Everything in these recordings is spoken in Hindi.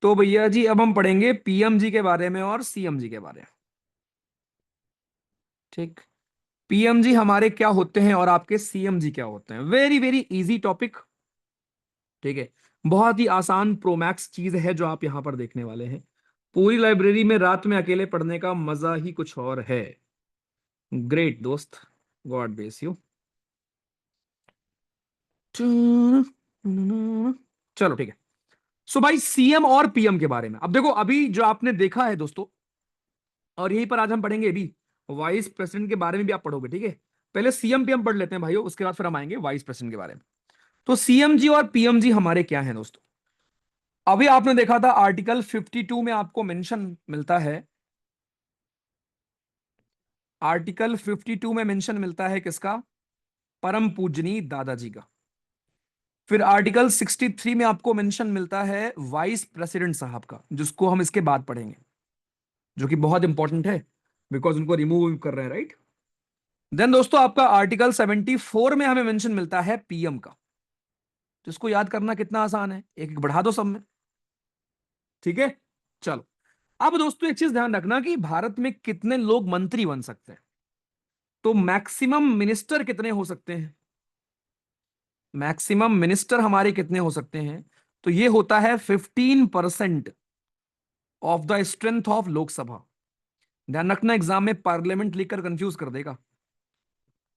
तो भैया जी अब हम पढ़ेंगे पीएमजी के बारे में और सीएमजी के बारे में। ठीक। पीएमजी हमारे क्या होते हैं और आपके सीएमजी क्या होते हैं, वेरी वेरी इजी टॉपिक। ठीक है। बहुत ही आसान प्रोमैक्स चीज है जो आप यहां पर देखने वाले हैं। पूरी लाइब्रेरी में रात में अकेले पढ़ने का मजा ही कुछ और है। ग्रेट दोस्त। God bless you. चलो ठीक है। सो भाई सीएम और पीएम के बारे में अब देखो, अभी जो आपने देखा है दोस्तों, और यहीं पर आज हम पढ़ेंगे भी वाइस प्रेसिडेंट के बारे में भी आप पढ़ोगे। ठीक है। पहले सीएम पीएम पढ़ लेते हैं भाइयों, उसके बाद फिर हम आएंगे वाइस प्रेसिडेंट के बारे में। तो सीएमजी और पीएमजी हमारे क्या है दोस्तों। अभी आपने देखा था आर्टिकल 52 में आपको मेंशन मिलता है। आर्टिकल 52 में मेंशन मिलता है किसका? परम पूजनीय दादाजी का। फिर आर्टिकल 63 में आपको मेंशन मिलता है वाइस प्रेसिडेंट साहब का, जिसको हम इसके बाद पढ़ेंगे, जो कि बहुत इंपॉर्टेंट है बिकॉज उनको रिमूव कर रहे हैं, राइट। देन दोस्तों आपका आर्टिकल 74 में हमें मेंशन मिलता है पीएम का, जिसको याद करना कितना आसान है, एक एक बढ़ा दो सब में। ठीक है। चलो। अब दोस्तों एक चीज ध्यान रखना कि भारत में कितने लोग मंत्री बन सकते हैं। तो मैक्सिमम मिनिस्टर कितने हो सकते हैं? मैक्सिमम मिनिस्टर हमारे कितने हो सकते हैं? तो ये होता है 15% of the strength of Lok Sabha. ध्यान रखना, एग्जाम में पार्लियामेंट लिखकर कंफ्यूज कर देगा।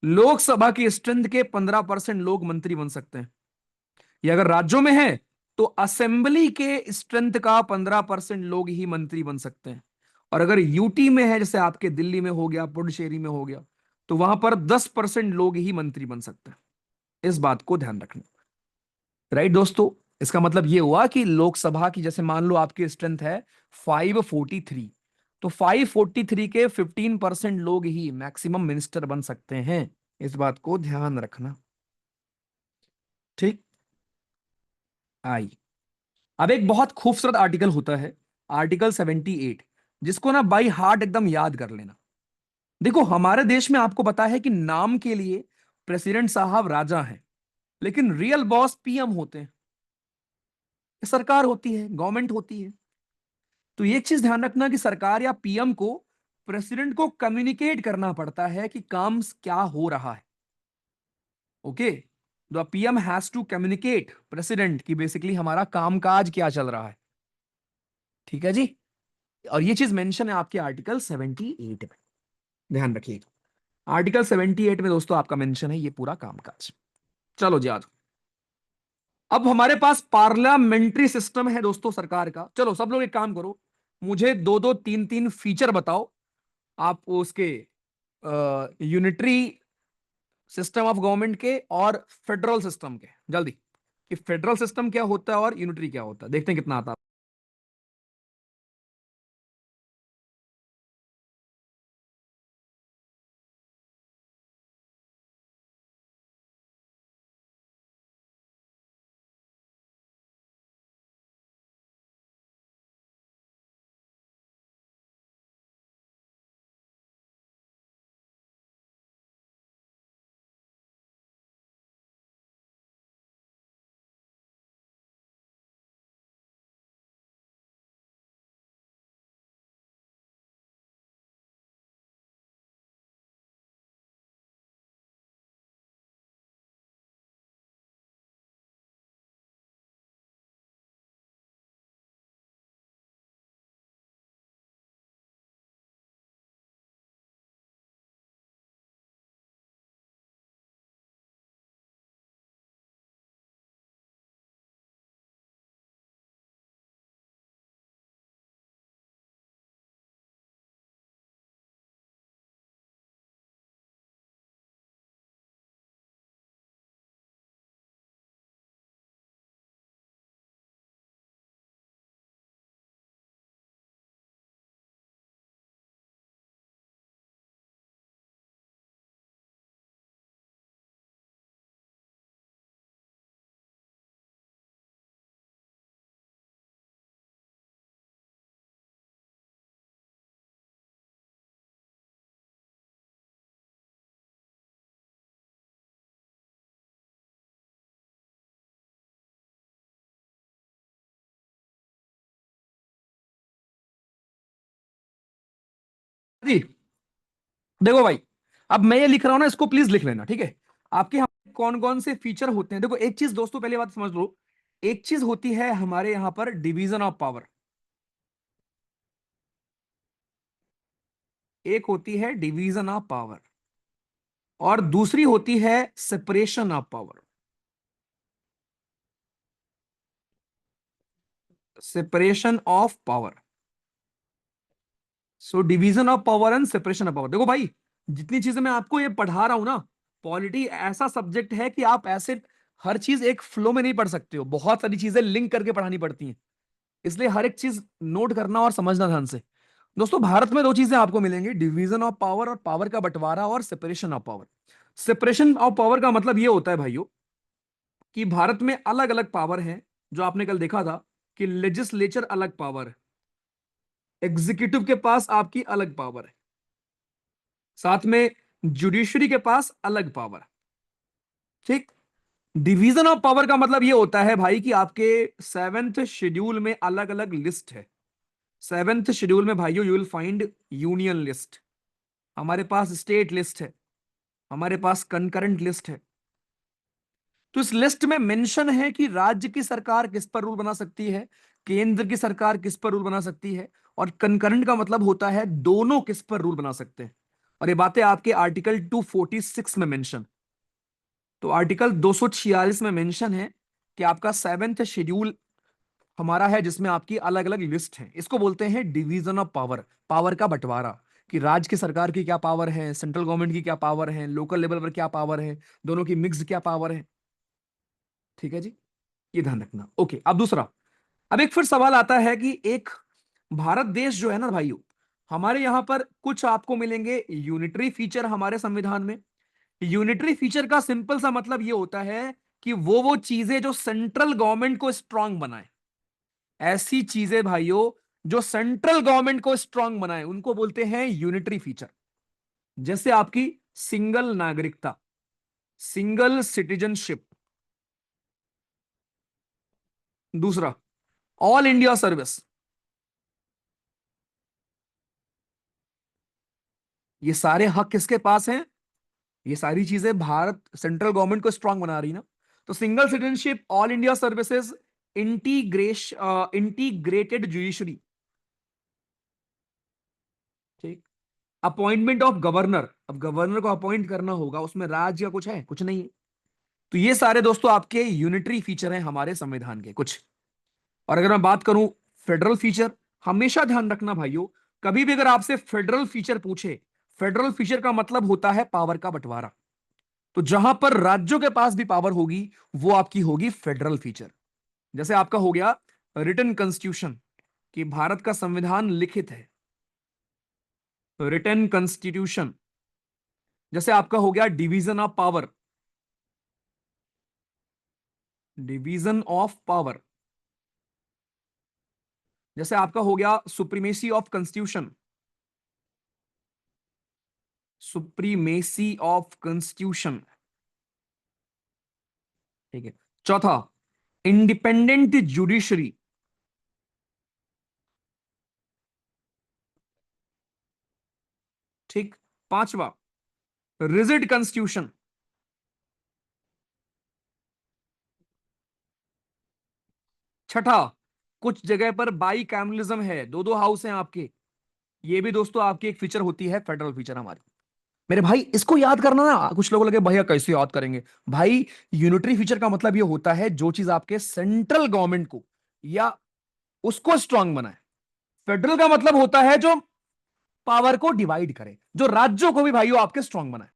लोकसभा की स्ट्रेंथ के 15% लोग मंत्री बन सकते हैं। ये अगर राज्यों में है तो असेंबली के स्ट्रेंथ का 15% लोग ही मंत्री बन सकते हैं। और अगर यूटी में है, जैसे आपके दिल्ली में हो गया, पुडुचेरी में हो गया, तो वहां पर 10% लोग ही मंत्री बन सकते हैं। इस बात को ध्यान रखना। राइट दोस्तों। इसका मतलब यह हुआ कि लोकसभा की, जैसे मान लो आपकी स्ट्रेंथ है 543, तो 543 के 15% लोग ही मैक्सिमम मिनिस्टर बन सकते हैं। इस बात को ध्यान रखना। ठीक। आई। अब एक बहुत खूबसूरत आर्टिकल होता है, आर्टिकल 78, जिसको ना बाई हार्ट एकदम याद कर लेना। देखो हमारे देश में आपको पता है कि नाम के लिए प्रेसिडेंट साहब राजा हैं, लेकिन रियल बॉस पीएम होते हैं। ये सरकार होती है, गवर्नमेंट होती है। तो ये चीज ध्यान रखना कि सरकार या पीएम को प्रेसिडेंट को कम्युनिकेट करना पड़ता है कि काम क्या हो रहा है। Okay. The PM has to communicate president की बेसिकली हमारा कामकाज क्या चल रहा है। ठीक है जी। और ये चीज मेंशन है आपके आर्टिकल 78 में, ध्यान रखिएगा। आर्टिकल 78 में दोस्तों आपका मेंशन है ये पूरा कामकाज। चलो जी आज अब हमारे पास पार्लियामेंट्री सिस्टम है दोस्तों सरकार का। चलो सब लोग एक काम करो, मुझे दो दो तीन तीन फीचर बताओ आप उसके, यूनिटरी सिस्टम ऑफ गवर्नमेंट के और फेडरल सिस्टम के, जल्दी। कि फेडरल सिस्टम क्या होता है और यूनिटरी क्या होता है, देखते हैं कितना आता है। जी देखो भाई, अब मैं ये लिख रहा हूं ना, इसको प्लीज लिख लेना, ठीक है। आपके यहाँ कौन कौन से फीचर होते हैं, देखो एक चीज दोस्तों, पहले बात समझ लो। एक चीज होती है हमारे यहां पर डिवीजन ऑफ पावर, एक होती है डिवीजन ऑफ पावर, और दूसरी होती है separation of power. Separation of power. So division of power and separation of power. देखो भाई, जितनी चीजें मैं आपको ये पढ़ा रहा हूं ना, पॉलिटी ऐसा सब्जेक्ट है कि आप ऐसे हर चीज एक फ्लो में नहीं पढ़ सकते हो, बहुत सारी चीजें लिंक करके पढ़ानी पड़ती हैं। इसलिए हर एक चीज नोट करना और समझना ध्यान से। दोस्तों भारत में दो चीजें आपको मिलेंगी, डिवीजन ऑफ पावर और पावर का बंटवारा, और separation of power. Separation of power का मतलब यह होता है भाइयों कि भारत में अलग अलग पावर है, जो आपने कल देखा था कि लेजिस्लेचर अलग पावर है, एग्जीक्यूटिव के पास आपकी अलग पावर है, साथ में जुडिशरी के पास अलग पावर है। ठीक। डिवीजन ऑफ पावर का मतलब यह होता है भाई कि आपके सेवेंथ शेड्यूल में अलग अलग लिस्ट है। सेवेंथ शेड्यूल में भाइयों you will find union list, हमारे पास स्टेट लिस्ट है, हमारे पास कंकरेंट लिस्ट है। तो इस लिस्ट में मेंशन है कि राज्य की सरकार किस पर रूल बना सकती है, केंद्र की सरकार किस पर रूल बना सकती है, और कंकरेंट का मतलब होता है दोनों किस पर रूल बना सकते हैं। और ये बातें आपके आर्टिकल 246 में मेंशन। तो आर्टिकल 246 में मेंशन है कि आपका सेवेंथ शेड्यूल हमारा है, जिसमें आपकी अलग अलग लिस्ट है। इसको बोलते हैं डिवीजन ऑफ पावर, पावर का बंटवारा, कि राज्य की सरकार की क्या पावर है, सेंट्रल गवर्नमेंट की क्या पावर है, लोकल लेवल पर क्या पावर है, दोनों की मिक्स क्या पावर है। ठीक है जी, ये ध्यान रखना। ओके, अब दूसरा, अब एक फिर सवाल आता है कि एक भारत देश जो है ना भाइयों, हमारे यहां पर कुछ आपको मिलेंगे यूनिटरी फीचर हमारे संविधान में। यूनिटरी फीचर का सिंपल सा मतलब ये होता है कि वो चीजें जो सेंट्रल गवर्नमेंट को स्ट्रांग बनाए, ऐसी चीजें भाइयों जो सेंट्रल गवर्नमेंट को स्ट्रांग बनाए, उनको बोलते हैं यूनिटरी फीचर। जैसे आपकी सिंगल नागरिकता, सिंगल सिटीजनशिप, दूसरा ऑल इंडिया सर्विस। ये सारे हक किसके पास हैं? ये सारी चीजें भारत सेंट्रल गवर्नमेंट को स्ट्रांग बना रही ना। तो single citizenship, all India services, integrated judiciary. ठीक। अपॉइंटमेंट ऑफ गवर्नर, अब गवर्नर को अपॉइंट करना होगा, उसमें राज्य का कुछ है? कुछ नहीं है। तो ये सारे दोस्तों आपके यूनिटरी फीचर हैं हमारे संविधान के कुछ। और अगर मैं बात करूं फेडरल फीचर, हमेशा ध्यान रखना भाइयों, कभी भी अगर आपसे फेडरल फीचर पूछे, फेडरल फीचर का मतलब होता है पावर का बंटवारा। तो जहां पर राज्यों के पास भी पावर होगी, वो आपकी होगी फेडरल फीचर। जैसे आपका हो गया रिटन कॉन्स्टिट्यूशन, कि भारत का संविधान लिखित है, रिटन कॉन्स्टिट्यूशन। जैसे आपका हो गया division of power, division of power. जैसे आपका हो गया supremacy of constitution, supremacy of constitution. ठीक है। चौथा, इंडिपेंडेंट जुडिशरी। ठीक। पांचवा, रिजिड कॉन्स्टिट्यूशन। छठा, कुछ जगह पर बाई कैमरलिज्म है, दो दो हाउस हैं आपके। ये भी दोस्तों आपकी एक फीचर होती है, फेडरल फीचर हमारी। मेरे भाई इसको याद करना ना, कुछ लोगों लगे भैया कैसे याद करेंगे। भाई यूनिटरी फीचर का मतलब ये होता है जो चीज आपके सेंट्रल गवर्नमेंट को या उसको स्ट्रांग बनाए। फेडरल का मतलब होता है जो पावर को डिवाइड करे, जो राज्यों को भी भाइयों आपके स्ट्रांग बनाए।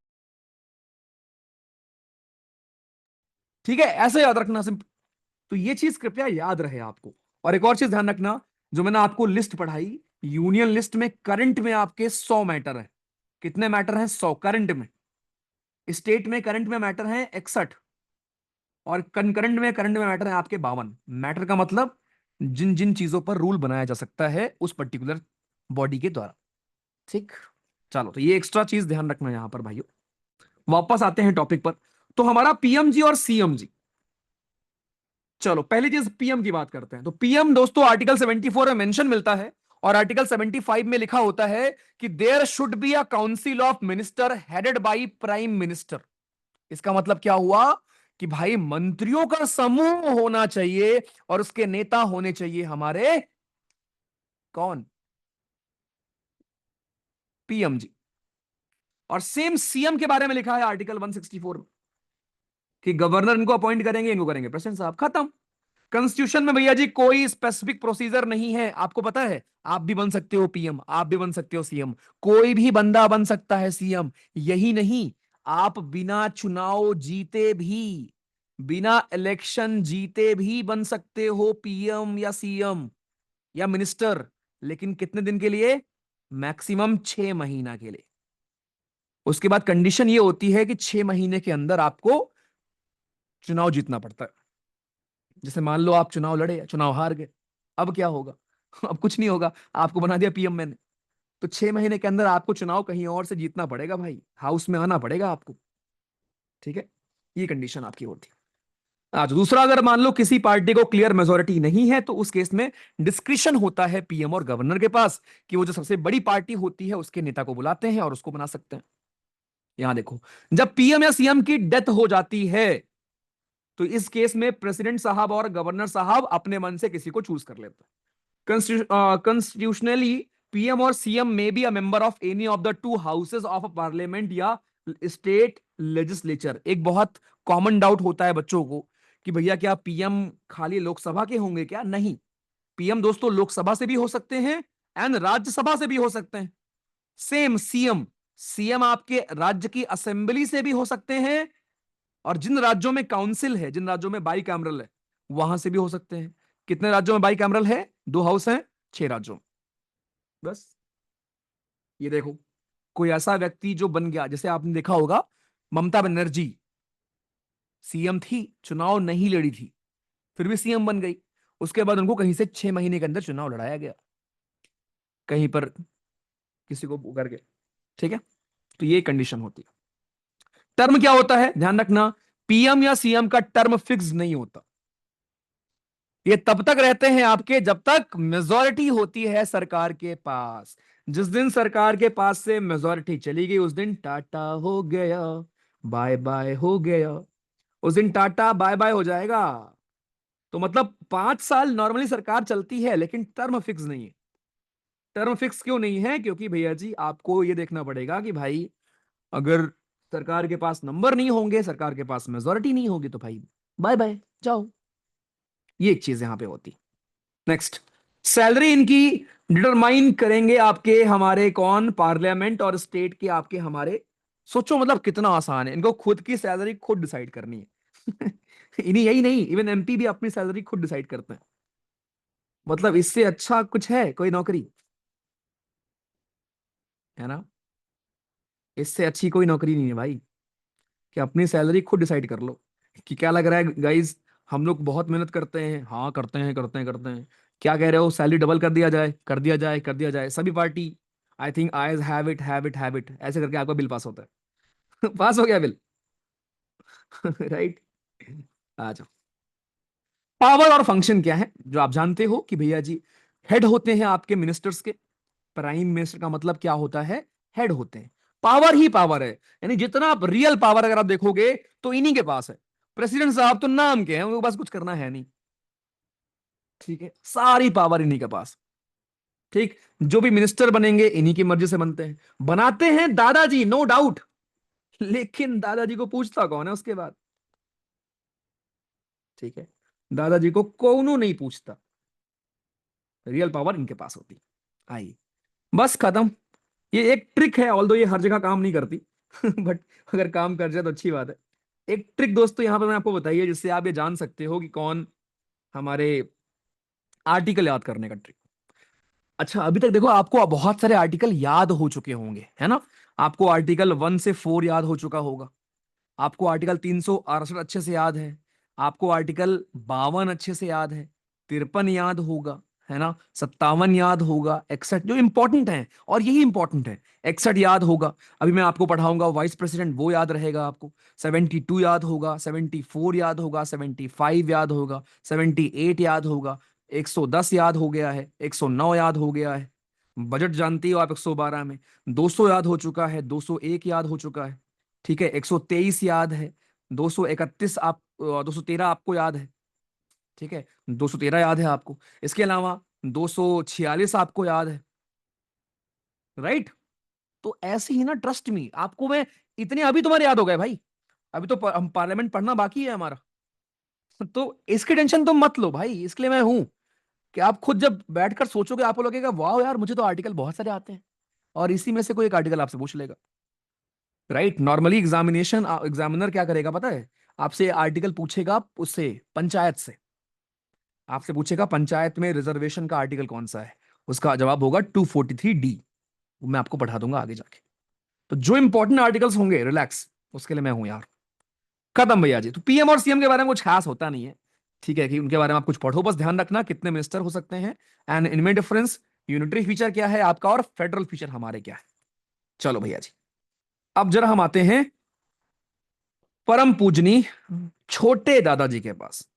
ठीक है, ऐसे याद रखना सिंपल। तो ये चीज कृपया याद रहे आपको। और एक और चीज ध्यान रखना, जो मैंने आपको लिस्ट पढ़ाई, यूनियन लिस्ट में करंट में आपके 100 मैटर है। कितने मैटर हैं? 100 करंट में। स्टेट में करंट में मैटर है 61, और करंट में मैटर है आपके 52। मैटर का मतलब जिन जिन चीजों पर रूल बनाया जा सकता है उस पर्टिकुलर बॉडी के द्वारा। ठीक। चलो, तो ये एक्स्ट्रा चीज ध्यान रखना यहां पर भाइयों। वापस आते हैं टॉपिक पर। तो हमारा पीएमजी और सीएमजी, चलो पहली चीज पीएम की बात करते हैं। तो पीएम दोस्तों आर्टिकल 74 में मेंशन मिलता है, और आर्टिकल 75 में लिखा होता है कि there should be a council of minister headed by prime minister. इसका मतलब क्या हुआ कि भाई मंत्रियों का समूह होना चाहिए और उसके नेता होने चाहिए हमारे कौन, पीएम जी। और सेम सीएम के बारे में लिखा है आर्टिकल 164 में कि गवर्नर इनको अपॉइंट करेंगे, इनको करेंगे प्रेसिडेंट साहब, खत्म। कॉन्स्टिट्यूशन में भैया जी कोई स्पेसिफिक प्रोसीजर नहीं है। आपको पता है आप भी बन सकते हो पीएम, आप भी बन सकते हो सीएम, कोई भी बंदा बन सकता है सीएम। यही नहीं, आप बिना चुनाव जीते भी, बिना इलेक्शन जीते भी बन सकते हो पीएम या सीएम या मिनिस्टर। लेकिन कितने दिन के लिए? मैक्सिमम 6 महीना के लिए। उसके बाद कंडीशन ये होती है कि 6 महीने के अंदर आपको चुनाव जीतना पड़ता है। जैसे मान लो आप चुनाव लड़े, चुनाव हार गए, अब क्या होगा? अब कुछ नहीं होगा, आपको बना दिया पीएम मैंने। तो 6 महीने के अंदर आपको चुनाव कहीं और से जीतना पड़ेगा भाई, हाउस में आना पड़ेगा आपको। ठीक है, ये कंडीशन आपकी होती है। आज दूसरा, अगर मान लो किसी पार्टी को क्लियर मेजोरिटी नहीं है तो उस केस में डिस्क्रिशन होता है पीएम और गवर्नर के पास कि वो जो सबसे बड़ी पार्टी होती है उसके नेता को बुलाते हैं और उसको बना सकते हैं। यहां देखो, जब पीएम या सीएम की डेथ हो जाती है तो इस केस में प्रेसिडेंट साहब और गवर्नर साहब अपने मन से किसी को चूज कर लेते हैं। कॉन्स्टिट्यूशनली पीएम और सीएम में be a member of any of the two houses of a parliament या स्टेट लेजिस्लेचर। एक बहुत कॉमन डाउट होता है बच्चों को कि भैया क्या पीएम खाली लोकसभा के होंगे क्या? नहीं, पीएम दोस्तों लोकसभा से भी हो सकते हैं एंड राज्यसभा से भी हो सकते हैं। सेम सीएम, सीएम आपके राज्य की असेंबली से भी हो सकते हैं और जिन राज्यों में काउंसिल है, जिन राज्यों में बाई कैमरल है, वहां से भी हो सकते हैं। कितने राज्यों में बाई कैमरल है? 2 हाउस हैं, 6 राज्यों में। बस ये देखो, कोई ऐसा व्यक्ति जो बन गया, जैसे आपने देखा होगा ममता बनर्जी सीएम थी, चुनाव नहीं लड़ी थी, फिर भी सीएम बन गई। उसके बाद उनको कहीं से 6 महीने के अंदर चुनाव लड़ाया गया, कहीं पर किसी को करके। ठीक है, तो ये कंडीशन होती है। टर्म क्या होता है ध्यान रखना, पीएम या सीएम का टर्म फिक्स नहीं होता। ये तब तक रहते हैं आपके जब तक मेजोरिटी होती है सरकार के पास। जिस दिन सरकार के पास से मेजोरिटी चली गई उस दिन टाटा हो गया, बाय बाय हो गया। उस दिन टाटा बाय बाय हो जाएगा। तो मतलब 5 साल नॉर्मली सरकार चलती है लेकिन टर्म फिक्स नहीं है। टर्म फिक्स क्यों नहीं है? क्योंकि भैया जी आपको ये देखना पड़ेगा कि भाई अगर सरकार के पास नंबर नहीं होंगे, सरकार के पास मेजोरिटी नहीं होगी, तो भाई बाय बाय जाओ। ये एक चीज यहां पे होती। नेक्स्ट, सैलरी इनकी डिटरमाइन करेंगे आपके हमारे कौन? पार्लियामेंट और स्टेट के आपके हमारे। सोचो मतलब कितना आसान है, इनको खुद की सैलरी खुद डिसाइड करनी है। इन्हीं यही नहीं, इवन एमपी भी अपनी सैलरी खुद डिसाइड करते हैं। मतलब इससे अच्छा कुछ है कोई नौकरी? है ना, इससे अच्छी कोई नौकरी नहीं है भाई कि अपनी सैलरी खुद डिसाइड कर लो। कि क्या लग रहा है गाइज, हम लोग बहुत मेहनत करते हैं, हाँ करते हैं करते हैं करते हैं। क्या कह रहे हो? सैलरी डबल कर दिया जाए, कर दिया जाए, कर दिया जाए, सभी party I think I have it have it have it ऐसे करके आपका बिल पास होता है। पास हो गया बिल। राइट, आ जाओ। पावर और फंक्शन क्या है जो आप जानते हो कि भैया जी हेड होते हैं आपके मिनिस्टर्स के। प्राइम मिनिस्टर का मतलब क्या होता है? हेड होते हैं। पावर ही पावर है, यानी जितना आप रियल पावर अगर आप देखोगे तो इन्हीं के पास है। प्रेसिडेंट साहब तो नाम के हैं, उनको बस कुछ करना है नहीं। ठीक है, सारी पावर इन्हीं के पास। ठीक, जो भी मिनिस्टर बनेंगे इन्हीं की मर्जी से बनते हैं। बनाते हैं दादाजी, नो डाउट, लेकिन दादाजी को पूछता कौन है उसके बाद? ठीक है, दादाजी को कौनो नहीं पूछता। रियल पावर इनके पास होती है। आइए, बस खत्म। ये एक ट्रिक है, ऑल्दो ये हर जगह काम नहीं करती। बट अगर काम कर जाए तो अच्छी बात है। एक ट्रिक दोस्तों यहां पर मैं आपको बताइए जिससे आप ये जान सकते हो कि कौन हमारे आर्टिकल याद करने का ट्रिक। अच्छा, अभी तक देखो आपको बहुत सारे आर्टिकल याद हो चुके होंगे, है ना? आपको आर्टिकल 1 से 4 याद हो चुका होगा। आपको आर्टिकल 368 अच्छे से याद है। आपको आर्टिकल 52 अच्छे से याद है। 53 याद होगा, है ना? 57 याद होगा, 61 जो इंपॉर्टेंट है, और यही इंपॉर्टेंट है। 61 याद होगा। अभी मैं आपको पढ़ाऊंगा वाइस प्रेसिडेंट, वो याद रहेगा आपको। 72 याद होगा, 74 याद होगा, 75 याद होगा, 78 याद होगा, 110 याद हो गया है, 109 याद हो गया है, बजट जानती हो आप 112 में, 200 याद हो चुका है, 201 याद हो चुका है, ठीक है, 123 याद है, 231 आप 213 आपको याद है, ठीक है, 213 याद है आपको। इसके अलावा 246 आपको याद है, राइट। तो ऐसे ही ना, ट्रस्ट मी, आपको मैं इतने अभी तुम्हारे याद हो गए भाई। अभी तो हम पार्लियामेंट पढ़ना बाकी है हमारा। तो इसकी टेंशन तुम मत लो भाई, इसके लिए मैं हूं कि आप खुद जब बैठकर सोचोगे आपको लगेगा वाह यार मुझे तो आर्टिकल बहुत सारे आते हैं, और इसी में से कोई एक आर्टिकल आपसे पूछ लेगा, राइट। नॉर्मली एग्जामिनर क्या करेगा पता है, आपसे आर्टिकल पूछेगा, उससे पंचायत से आपसे पूछेगा पंचायत में रिजर्वेशन का आर्टिकल कौन सा है, उसका जवाब होगा 243D। वो मैं आपको पढ़ा दूंगा आगे जाके। तो जो इंपॉर्टेंट आर्टिकल्स होंगे, रिलैक्स, उसके लिए मैं हूं यार। खत्म भैया जी। तो पीएम और सीएम के बारे में कुछ खास होता नहीं है, ठीक है, कि उनके बारे में आप कुछ पढ़ो, बस ध्यान रखना कितने मिनिस्टर हो सकते हैं, एंड इनमें डिफरेंस, यूनिटरी फीचर क्या है आपका और फेडरल फीचर हमारे क्या है। चलो भैया जी, अब जरा हम आते हैं परम पूजनी छोटे दादाजी के पास।